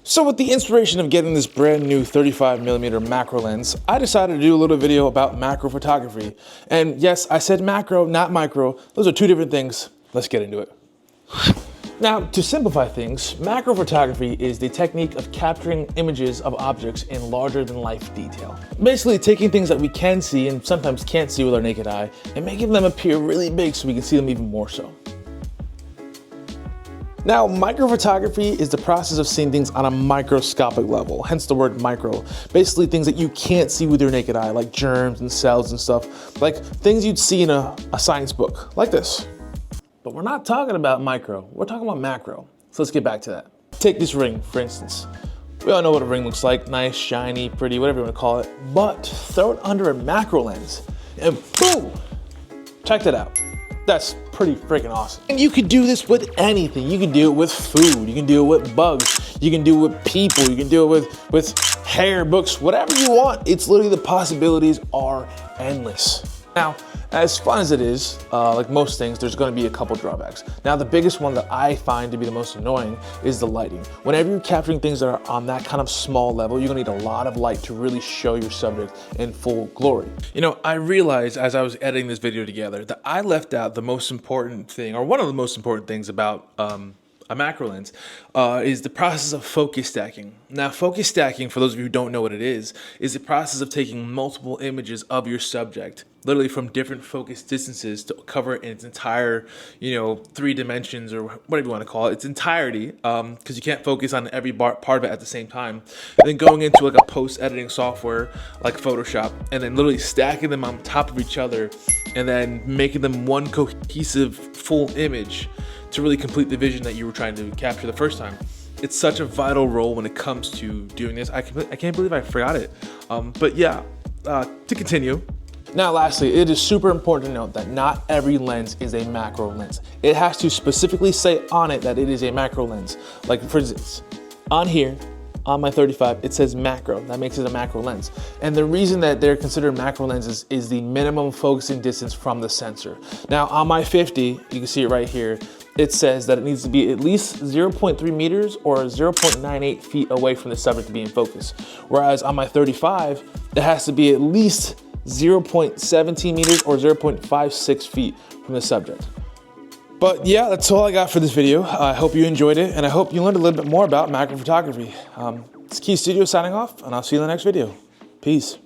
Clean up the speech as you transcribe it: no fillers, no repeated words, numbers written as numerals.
So with the inspiration of getting this brand new 35mm macro lens, I decided to do a little video about macro photography. And yes, I said macro, not micro. Those are two different things. Let's get into it. Now, to simplify things, macro photography is the technique of capturing images of objects in larger than life detail. Basically taking things that we can see and sometimes can't see with our naked eye and making them appear really big so we can see them even more so. Now, microphotography is the process of seeing things on a microscopic level, hence the word micro. Basically things that you can't see with your naked eye, like germs and cells and stuff, like things you'd see in a science book, like this. But we're not talking about micro, we're talking about macro. So let's get back to that. Take this ring, for instance. We all know what a ring looks like, nice, shiny, pretty, whatever you want to call it, but throw it under a macro lens and boom, check that out. That's pretty freaking awesome. And you could do this with anything. You can do it with food, you can do it with bugs, you can do it with people, you can do it with hair, books, whatever you want. It's literally, the possibilities are endless. Now, as fun as it is, like most things, there's gonna be a couple drawbacks. Now, the biggest one that I find to be the most annoying is the lighting. Whenever you're capturing things that are on that kind of small level, you're gonna need a lot of light to really show your subject in full glory. You know, I realized as I was editing this video together that I left out the most important thing, or one of the most important things about a macro lens, is the process of focus stacking. Now, focus stacking, for those of you who don't know what it is the process of taking multiple images of your subject, literally from different focus distances, to cover it in its entire, 3 dimensions, or whatever you want to call it, its entirety, because you can't focus on every part of it at the same time. And then going into like a post-editing software like Photoshop, and then literally stacking them on top of each other, and then making them one cohesive full image to really complete the vision that you were trying to capture the first time. It's such a vital role when it comes to doing this. I can't believe I forgot it. But yeah, to continue. Now, lastly, it is super important to note that not every lens is a macro lens. It has to specifically say on it that it is a macro lens. Like, for instance, on here, on my 35, it says macro. That makes it a macro lens. And the reason that they're considered macro lenses is the minimum focusing distance from the sensor. Now, on my 50, you can see it right here, it says that it needs to be at least 0.3 meters or 0.98 feet away from the subject to be in focus. Whereas on my 35, it has to be at least 0.17 meters or 0.56 feet from the subject. But yeah, that's all I got for this video. I hope you enjoyed it, and I hope you learned a little bit more about macro photography. It's Key Studio signing off, and I'll see you in the next video. Peace.